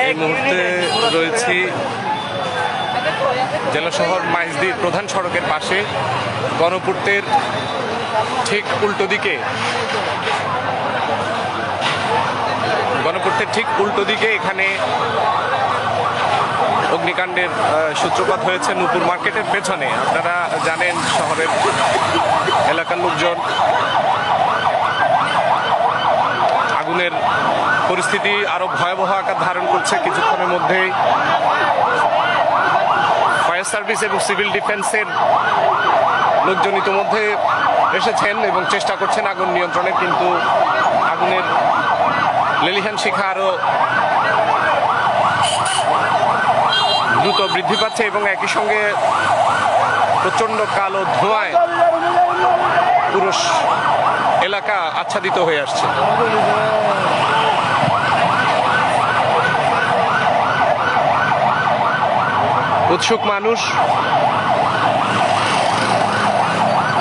এই মুহূর্তে রয়েছি জেলা শহর মাইজদির প্রধান সড়কের পাশে, গণপূর্তের ঠিক উল্টো দিকে। গণপূর্তের ঠিক উল্টো দিকে এখানে অগ্নিকাণ্ডের সূত্রপাত হয়েছে নূপুর মার্কেটের পেছনে। আপনারা জানেন শহরের এলাকার লোকজন আগুনের পরিস্থিতি আরো ভয়াবহ আকার ধারণ করছে। কিছুক্ষণের মধ্যেই ফায়ার সার্ভিস এবং সিভিল ডিফেন্সের লোকজন ইতিমধ্যে এসেছেন এবং চেষ্টা করছেন আগুন নিয়ন্ত্রণের, কিন্তু আগুনের লেলিহান শিখা আরো দ্রুত বৃদ্ধি পাচ্ছে এবং একই সঙ্গে প্রচন্ড কালো ধোঁয়ায় পুরো এলাকা আচ্ছাদিত হয়ে আসছে। উৎসুক মানুষ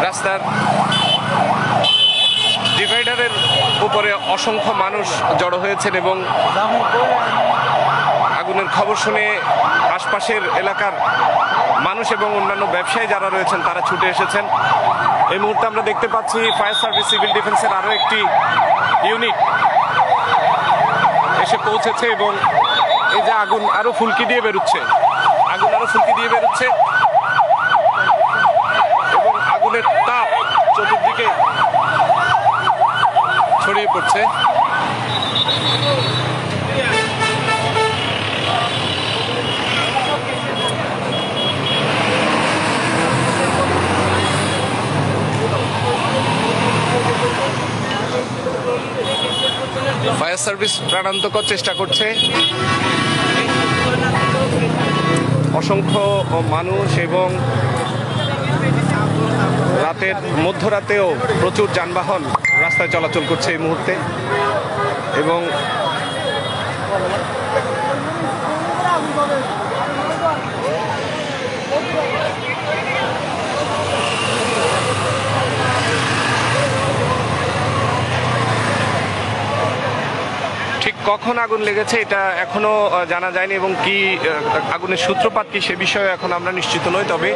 রাস্তার ডিভাইডারের উপরে অসংখ্য মানুষ জড়ো হয়েছেন এবং আগুনের খবর শুনে আশপাশের এলাকার মানুষ এবং অন্যান্য ব্যবসায়ী যারা রয়েছেন তারা ছুটে এসেছেন। এই মুহূর্তে আমরা দেখতে পাচ্ছি ফায়ার সার্ভিস সিভিল ডিফেন্সের আরো একটি ইউনিট এসে পৌঁছেছে এবং এই যে আগুন আরো ফুলকি দিয়ে বেরোচ্ছে, এবং আগুনের তাপ চতুর্দিকে ছড়িয়ে পড়ছে। ফায়ার সার্ভিস প্রাণান্তকর চেষ্টা করছে। অসংখ্য মানুষ এবং রাতের মধ্যরাতেও প্রচুর যানবাহন রাস্তায় চলাচল করছে এই মুহূর্তে এবং ঠিক কখন আগুন লেগেছে এটা এখনো জানা যায়নি এবং কি আগুনের সূত্রপাত কি সে বিষয়ে এখন আমরা নিশ্চিত নই। তবে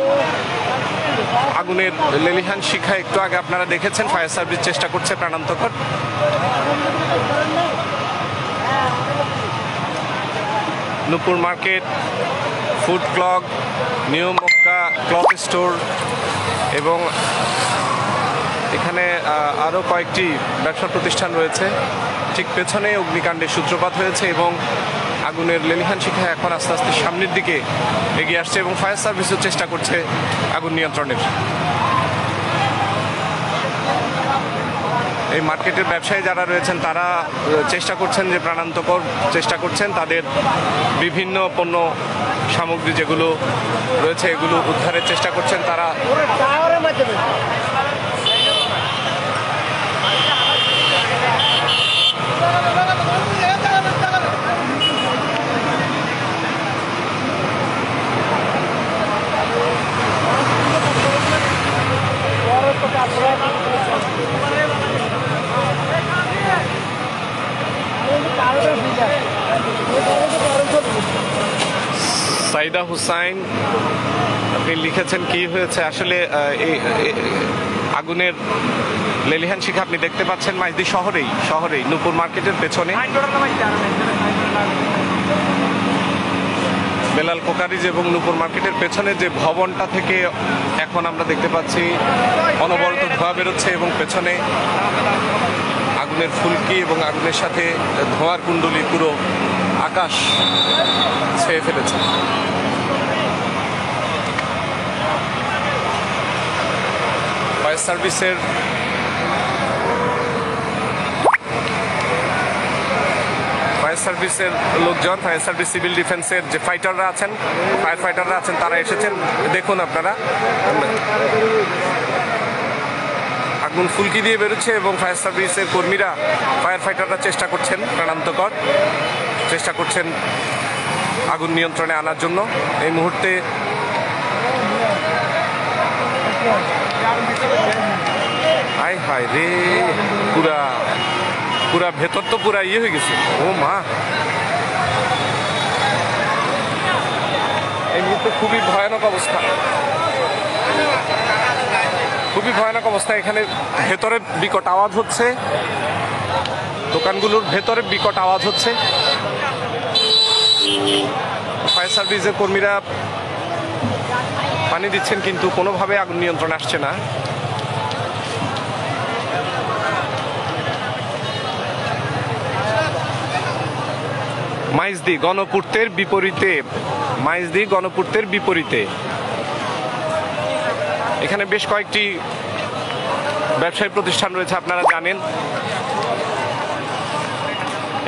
আগুনের লেলিহান শিখা একটু আগে আপনারা দেখেছেন, ফায়ার সার্ভিস চেষ্টা করছে প্রাণান্তকর। Nupur market, food clock, new Mecca cloth store এবং এখানে আরও কয়েকটি ব্যবসা প্রতিষ্ঠান রয়েছে। ঠিক পেছনে অগ্নিকাণ্ডের সূত্রপাত হয়েছে এবং আগুনের লেলিহান শিখা এখন আস্তে আস্তে সামনের দিকে এগিয়ে আসছে এবং ফায়ার সার্ভিসও চেষ্টা করছে আগুন নিয়ন্ত্রণের। এই মার্কেটের ব্যবসায়ী যারা রয়েছেন তারা চেষ্টা করছেন যে প্রাণান্তকর চেষ্টা করছেন তাদের বিভিন্ন পণ্য সামগ্রী যেগুলো রয়েছে এগুলো উদ্ধারের চেষ্টা করছেন তারা। সাইদা হুসাইন আপনি লিখেছেন কি হয়েছে আসলে আগুনের লেলিহান শিখা আপনি দেখতে পাচ্ছেন মাইজদি শহরেই নূপুর মার্কেটের পেছনে বেলাল কোকারিজ এবং নূপুর মার্কেটের পেছনে যে ভবনটা থেকে এখন আমরা দেখতে পাচ্ছি অনবরত ধোঁয়া বেরোচ্ছে এবং পেছনে আগুনের ফুলকি এবং আগুনের সাথে ধোঁয়ার কুণ্ডলী পুরো আকাশ ছেয়ে ফেলেছে। ফায়ার সার্ভিসের লোকজন, ফায়ার সার্ভিস সিভিল ডিফেন্সের যে ফাইটাররা আছেন, ফায়ার ফাইটাররা আছেন তারা এসেছেন। দেখুন আপনারা আগুন ফুলকি দিয়ে বেরোচ্ছে এবং ফায়ার সার্ভিসের কর্মীরা, ফায়ার ফাইটাররা চেষ্টা করছেন প্রাণান্তকর চেষ্টা করছেন আগুন নিয়ন্ত্রণে আনার জন্য। এই মুহূর্তে হায় হায় রে, পুরা ভেতর তো পুরা ইয়ে হয়ে গেছে। ও মা, এই মুহূর্তে খুবই ভয়ানক অবস্থা, খুবই ভয়ানক অবস্থা। এখানে ভেতরে বিকট আওয়াজ হচ্ছে, দোকানগুলোর ভেতরে বিকট আওয়াজ হচ্ছে। ফায়ার সার্ভিসের কর্মীরা পানি দিচ্ছেন কিন্তু কোনোভাবে আগুন নিয়ন্ত্রণে আসছে না। মাইজদি গণপূর্তের বিপরীতে, মাইজদি গণপূর্তের বিপরীতে এখানে বেশ কয়েকটি ব্যবসায়ী প্রতিষ্ঠান রয়েছে, আপনারা জানেন।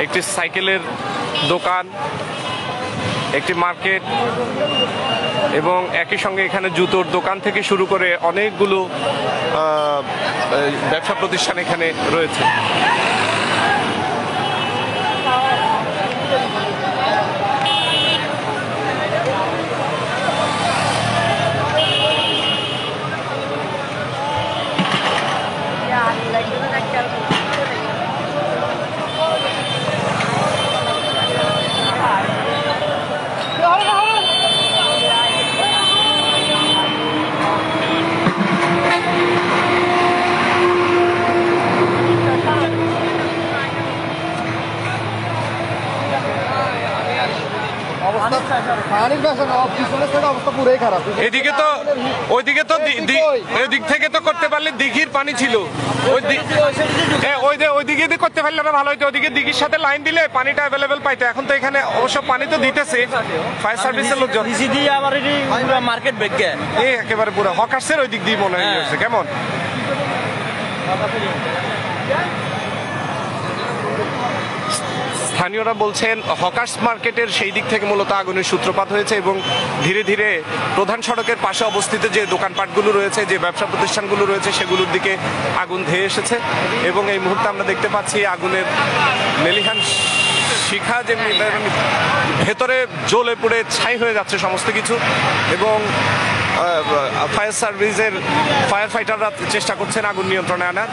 একটি সাইকেলের দোকান, একটি মার্কেট এবং একই সঙ্গে এখানে জুতোর দোকান থেকে শুরু করে অনেকগুলো ব্যবসা প্রতিষ্ঠান এখানে রয়েছে। এদিকে তো ওইদিকে তো ওইদিক থেকে তো করতে পারলে দিঘির পানি ছিল, ওইদিকে করতে পারলে না ভালো হইতো। ওইদিকে দিঘির সাথে লাইন দিলে পানিটা অ্যাভেলেবেল পাইতো। এখন তো এখানে অবশ্য পানি তো দিতেছে ফায়ার সার্ভিসের লোকজন। মার্কেট বেগে একেবারে পুরো হকার্সের ওই দিক দিয়ে মনে হয়েছে কেমন। স্থানীয়রা বলছেন হকার্স মার্কেটের সেই দিক থেকে মূলত আগুনের সূত্রপাত হয়েছে এবং ধীরে ধীরে প্রধান সড়কের পাশে অবস্থিত যে দোকানপাটগুলো রয়েছে, যে ব্যবসা প্রতিষ্ঠানগুলো রয়েছে সেগুলোর দিকে আগুন ধেয়ে এসেছে এবং এই মুহূর্তে আমরা দেখতে পাচ্ছি আগুনের লেলিহান শিখা যেমনি ভেতরে জ্বলে পুড়ে ছাই হয়ে যাচ্ছে সমস্ত কিছু এবং ফায়ার সার্ভিসের ফায়ার ফাইটাররা চেষ্টা করছেন আগুন নিয়ন্ত্রণে আনার।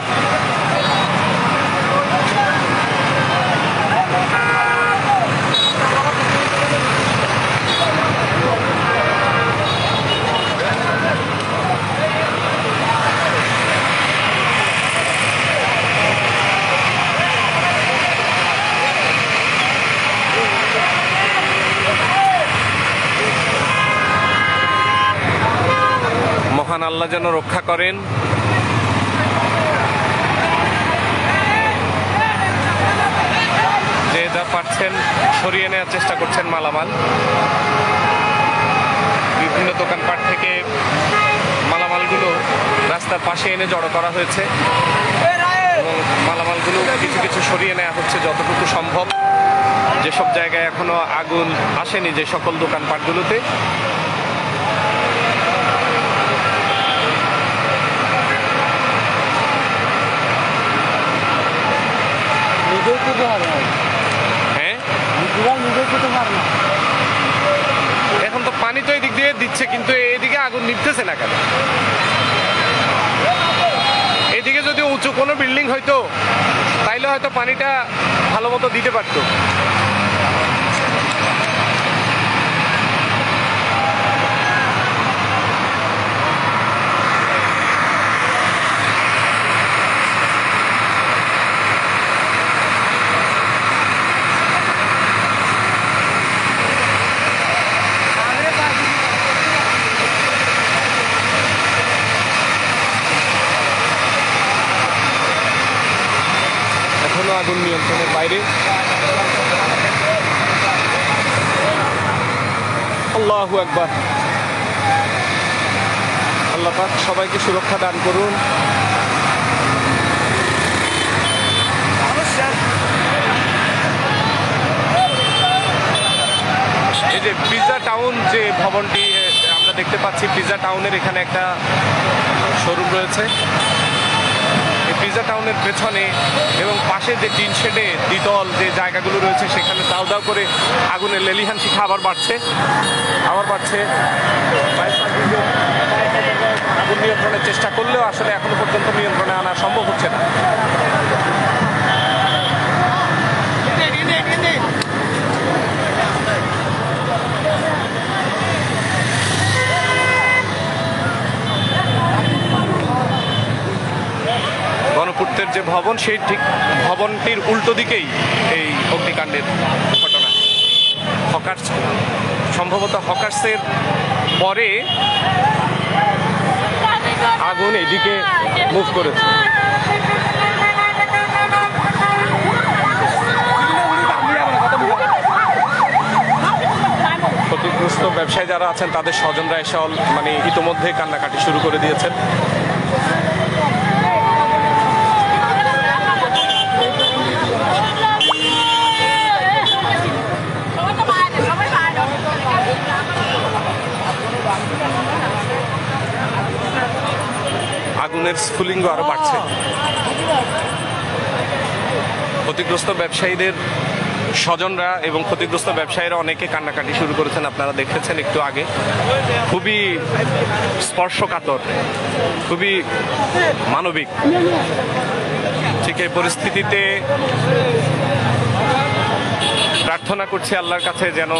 মহান আল্লাহ যেন রক্ষা করেন। যে যা পারছেন সরিয়ে নেওয়ার চেষ্টা করছেন মালামাল। বিভিন্ন দোকানপাট থেকে মালামালগুলো রাস্তার পাশে এনে জড়ো করা হয়েছে এবং মালামালগুলো কিছু কিছু সরিয়ে নেওয়া হচ্ছে যতটুকু সম্ভব। যেসব জায়গায় এখনো আগুন আসেনি, যে সকল দোকানপাটগুলোতে এখন তো পানি তো এদিক দিয়ে দিচ্ছে কিন্তু এদিকে আগুন নিভতেছে না কেন? এদিকে যদি উঁচু কোনো বিল্ডিং হইতো তাইলে হয়তো পানিটা ভালো মতো দিতে পারতো। আগুন নিয়ন্ত্রণের বাইরে। আল্লাহু আকবার। আল্লাহ পাক সবাইকে সুরক্ষা দান করুন। এই যে পিজা টাউন যে ভবনটি আমরা দেখতে পাচ্ছি, পিজা টাউনের এখানে একটা শোরুম রয়েছে। পিজা টাউনের পেছনে এবং পাশে যে টিন শেডে দ্বিতল যে জায়গাগুলো রয়েছে সেখানে দাউ দাউ করে আগুনের লেলিহান শিখা আবার বাড়ছে। আগুন নিয়ন্ত্রণের চেষ্টা করলেও আসলে এখনো পর্যন্ত নিয়ন্ত্রণে আনা সম্ভব হচ্ছে না। ভবন, সেই ঠিক ভবনটির উল্টো দিকেই এই অগ্নিকাণ্ডের ঘটনা। হকার্স, সম্ভবত হকার্সের পরে আগুন এদিকে মুভ করেছে। ক্ষতিগ্রস্ত ব্যবসায়ী যারা আছেন তাদের স্বজনরা এসে মানে ইতোমধ্যে কান্নাকাটি শুরু করে দিয়েছেন। আগুনের স্ফুলিঙ্গ আরো বাড়ছে। ক্ষতিগ্রস্ত ব্যবসায়ীদের স্বজনরা এবং ক্ষতিগ্রস্ত ব্যবসায়ীরা অনেকে কান্নাকাটি শুরু করেছেন, আপনারা দেখেছেন একটু আগে। খুবই স্পর্শকাতর, খুবই মানবিক। ঠিক এই পরিস্থিতিতে প্রার্থনা করছি আল্লাহর কাছে যেন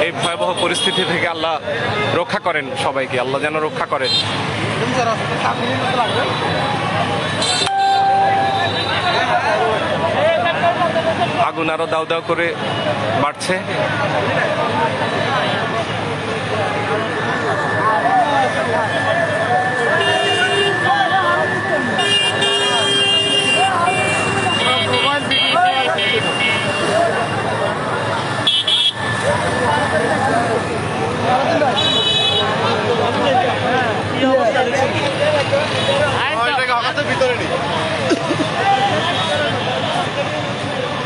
এই ভয়াবহ পরিস্থিতি থেকে আল্লাহ রক্ষা করেন সবাইকে, আল্লাহ যেন রক্ষা করেন। আগুন আরো দাউ দাউ করে বাড়ছে।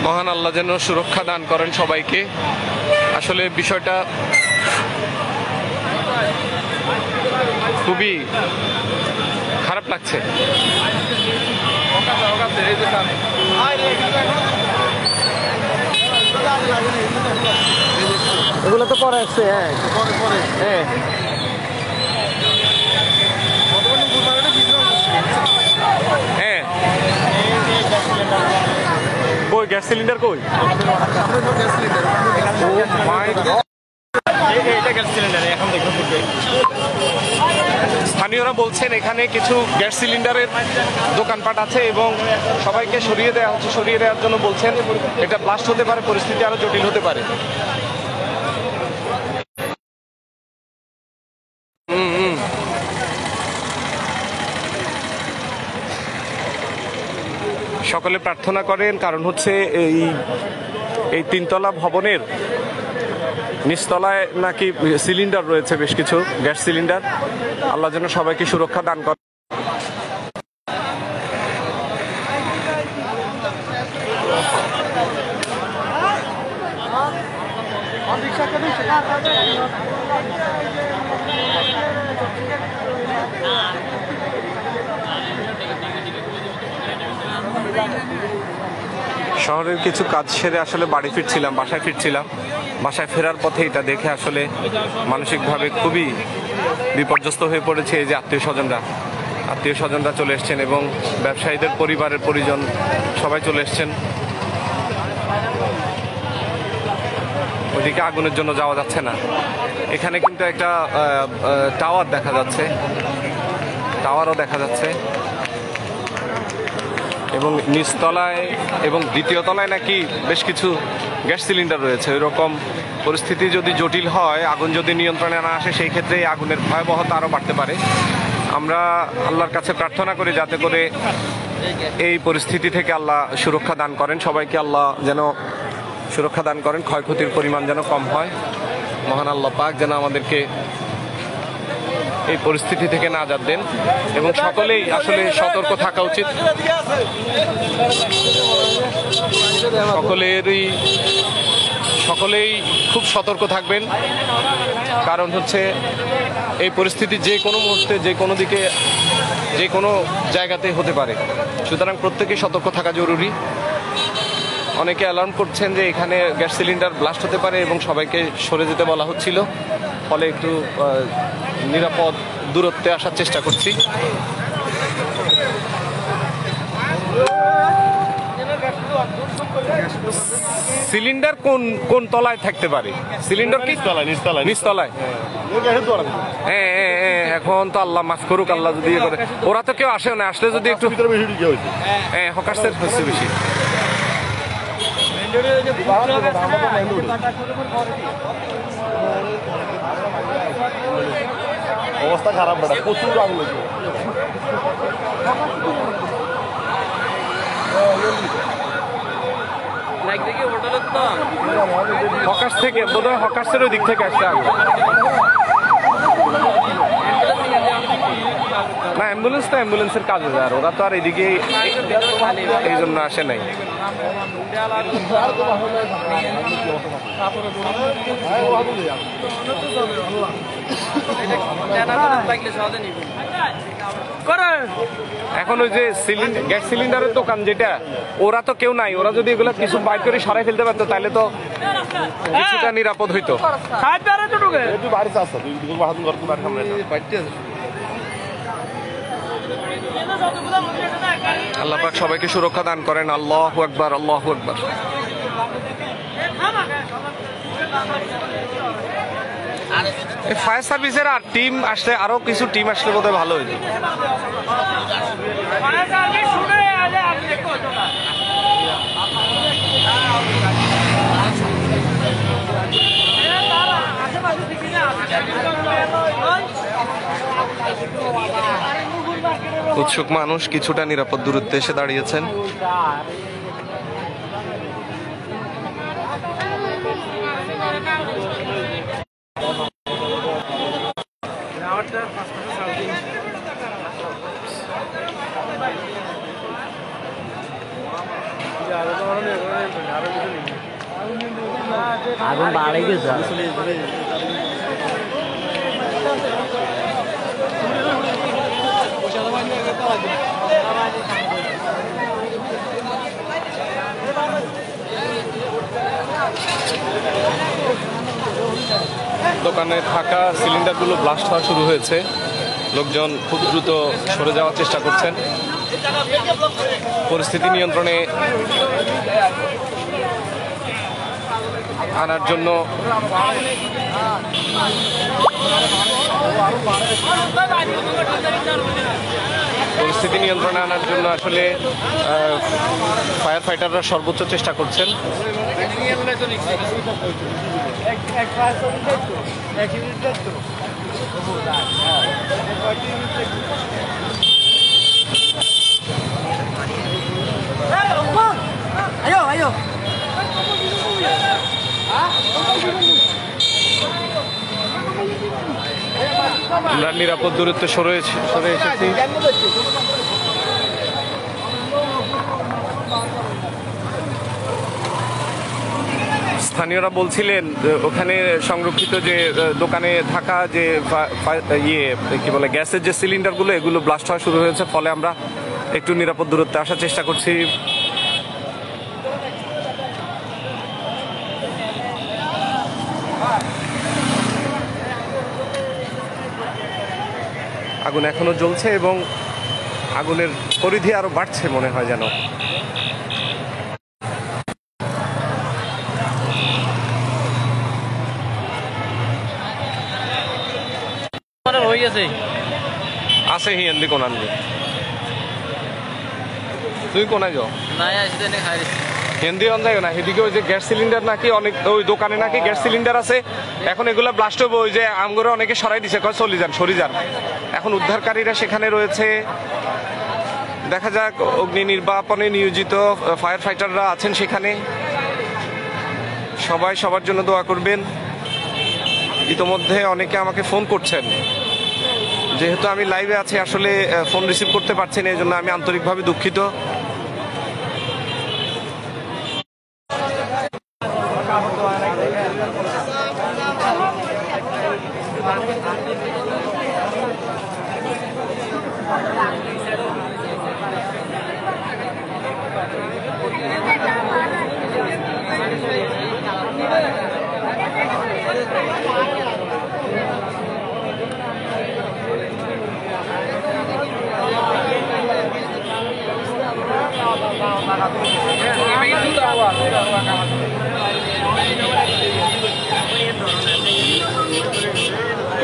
মহান আল্লাহ যেন সুরক্ষা দান করেন সবাইকে। আসলে বিষয়টা খুবই খারাপ লাগছে। এগুলো তো পরে আসছে। হ্যাঁ, হ্যাঁ, কই গ্যাস সিলিন্ডার কই? স্থানীয়রা বলছেন এখানে কিছু গ্যাস সিলিন্ডারের দোকানপাট আছে এবং সবাইকে সরিয়ে দেওয়া হচ্ছে। সরিয়ে দেওয়ার জন্য বলছেন এটা ব্লাস্ট হতে পারে, পরিস্থিতি আরো জটিল হতে পারে। সকলে প্রার্থনা করেন, কারণ হচ্ছে এই তিনতলা ভবনের নিচতলায় নাকি সিলিন্ডার রয়েছে, বেশ কিছু গ্যাস সিলিন্ডার। আল্লাহ যেন সবাইকে সুরক্ষা দান করেন। শহরের কিছু কাজ সেরে আসলে বাড়ি ফিরছিলাম, বাসায় ফিরছিলাম। বাসায় ফেরার পথে এটা দেখে আসলে মানসিকভাবে খুবই বিপর্যস্ত হয়ে পড়েছে। এই যে আত্মীয় স্বজনরা চলে এসছেন এবং ব্যবসায়ীদের পরিবারের পরিজন সবাই চলে এসছেন। ওইদিকে আগুনের জন্য যাওয়া যাচ্ছে না। এখানে কিন্তু একটা টাওয়ার দেখা যাচ্ছে, টাওয়ারও দেখা যাচ্ছে এবং নিচতলায় এবং দ্বিতীয় তলায় নাকি বেশ কিছু গ্যাস সিলিন্ডার রয়েছে। এরকম পরিস্থিতি যদি জটিল হয়, আগুন যদি নিয়ন্ত্রণে না আসে, সেই ক্ষেত্রে এই আগুনের ভয়াবহতা আরও বাড়তে পারে। আমরা আল্লাহর কাছে প্রার্থনা করি যাতে করে এই পরিস্থিতি থেকে আল্লাহ সুরক্ষা দান করেন সবাইকে, আল্লাহ যেন সুরক্ষা দান করেন, ক্ষয়ক্ষতির পরিমাণ যেন কম হয়। মহান আল্লাহ পাক যেন আমাদেরকে এই পরিস্থিতি থেকে নাজাত দেন এবং সকলেই আসলে সতর্ক থাকা উচিত। সকলেই খুব সতর্ক থাকবেন, কারণ হচ্ছে এই পরিস্থিতি যে কোনো মুহূর্তে যে কোনো দিকে যে কোনো জায়গাতে হতে পারে। সুতরাং প্রত্যেকেই সতর্ক থাকা জরুরি। অনেকে অ্যালার্ম করছেন যে এখানে গ্যাস সিলিন্ডার ব্লাস্ট হতে পারে এবং সবাইকে সরে যেতে বলা হচ্ছিল, ফলে একটু নিরাপদ দূরত্বে আসার চেষ্টা করছি। সিলিন্ডার কোন কোন তলায় থাকতে পারে? সিলিন্ডার কি নিচতলায়? হ্যাঁ হ্যাঁ হ্যাঁ, এখন তো আল্লাহ মাফ করুক, আল্লাহ যদি ইয়ে করে। ওরা তো কেউ আসে না, আসলে যদি একটু হ্যাঁ হকার্সের হচ্ছে বেশি। অবস্থা খারাপ, বেটা প্রচুর আগুন হয়েছে। হকার্স থেকে বোধহয় হকার্সের ওই দিক থেকে আসছে আগে। না অ্যাম্বুলেন্স তো অ্যাম্বুলেন্সের কাজে যায়, আর ওরা তো আর এদিকে এই জন্য আসে নাই। এখন ওই যে গ্যাস সিলিন্ডারের দোকান যেটা, ওরা তো কেউ নাই, ওরা যদি এগুলো কিছু বাইর করে সরাই ফেলতে পারতো তাহলে তো কিছুটা নিরাপদ হইতো। আল্লাহ পাক সবাইকে সুরক্ষা দান করেন। আল্লাহু আকবার, আল্লাহু আকবার। ফায়ার সার্ভিসের আর টিম আসলে, আরো কিছু টিম আসলে বোধহয় ভালো হইতো। উৎসুক মানুষ কিছুটা নিরাপদ দূরত্বে এসে দাঁড়িয়েছেন। আগুন বাড়ে গেছে। দোকানে থাকা সিলিন্ডারগুলো ব্লাস্ট হওয়া শুরু হয়েছে। লোকজন খুব দ্রুত সরে যাওয়ার চেষ্টা করছেন। পরিস্থিতি নিয়ন্ত্রণে আনার জন্য আসলে ফায়ার ফাইটাররা সর্বোচ্চ চেষ্টা করছেন। আমরা নিরাপদ দূরত্বে সরে এসেছি। স্থানীয়রা বলছিলেন ওখানে সংরক্ষিত যে দোকানে থাকা যে কি বলে গ্যাসের যে সিলিন্ডারগুলো, এগুলো ব্লাস্ট হওয়া শুরু হয়েছে, ফলে আমরা একটু নিরাপদ দূরত্বে আসার চেষ্টা করছি। আগুন এখনো জ্বলছে এবং আগুনের পরিধি আরো বাড়ছে মনে হয় যেন। আছে হিন্দি কোন আনবি তুই কোনায় যাও হিন্দি অন যায় না, এদিকে ওই যে গ্যাস সিলিন্ডার নাকি অনেক, ওই দোকানে নাকি গ্যাস সিলিন্ডার আছে। এখন এগুলা ব্লাস্ট হবে, ওই যে আমগরে অনেকে সরাই দিছে, কয় চলে যান, সরে যান। এখন উদ্ধারকারীরা সেখানে রয়েছে, দেখা যাক। অগ্নি নির্বাপনে নিয়োজিত ফায়ার ফাইটাররা আছেন সেখানে। সবাই সবার জন্য দোয়া করবেন। ইতোমধ্যে অনেকে আমাকে ফোন করছেন, যেহেতু আমি লাইভে আছি আসলে ফোন রিসিভ করতে পারছি না, এই জন্য আমি আন্তরিকভাবে দুঃখিত।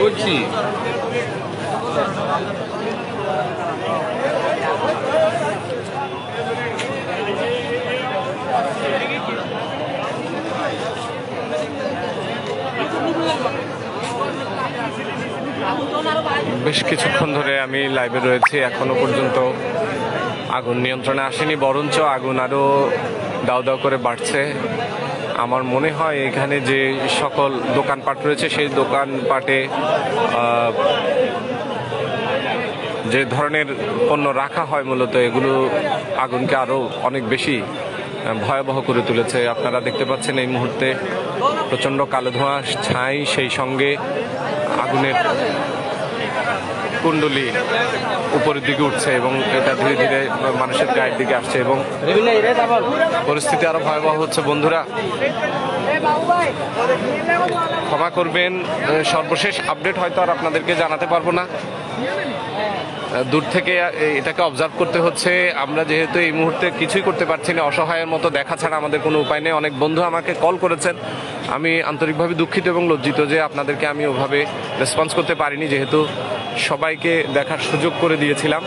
বলছি বেশ কিছুক্ষণ ধরে আমি লাইভে রয়েছি, এখনো পর্যন্ত আগুন নিয়ন্ত্রণে আসেনি, বরঞ্চ আগুন আরো দাউ দাউ করে বাড়ছে। আমার মনে হয় এখানে যে সকল দোকানপাট রয়েছে সেই দোকানপাটে যে ধরনের পণ্য রাখা হয় মূলত এগুলো আগুনকে আরো অনেক বেশি ভয়াবহ করে তুলেছে। আপনারা দেখতে পাচ্ছেন এই মুহূর্তে প্রচন্ড কালো ধোঁয়া, ছাই, সেই সঙ্গে আগুনের কুণ্ডলি উপরের দিকে উঠছে এবং এটা ধীরে ধীরে মানুষের গায়ের দিকে আসছে এবং পরিস্থিতি আরো ভয়াবহ হচ্ছে। বন্ধুরা ক্ষমা করবেন, সর্বশেষ আপডেট হয়তো আর আপনাদেরকে জানাতে পারবো না, দূর থেকে এটাকে অবজার্ভ করতে হচ্ছে। আমরা যেহেতু এই মুহূর্তে কিছুই করতে পারছি না, অসহায়ের মতো দেখা ছাড়া আমাদের কোনো উপায় নেই। অনেক বন্ধু আমাকে কল করেছেন, আমি আন্তরিকভাবে দুঃখিত এবং লজ্জিত যে আপনাদেরকে আমি ওভাবে রেসপন্স করতে পারিনি, যেহেতু সবাইকে দেখার সুযোগ করে দিয়েছিলাম।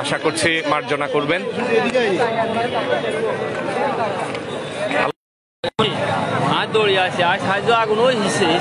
আশা করছি মার্জনা করবেন। দৌড়ে আসে আর সাহায্য আগুন ওই হিসেবে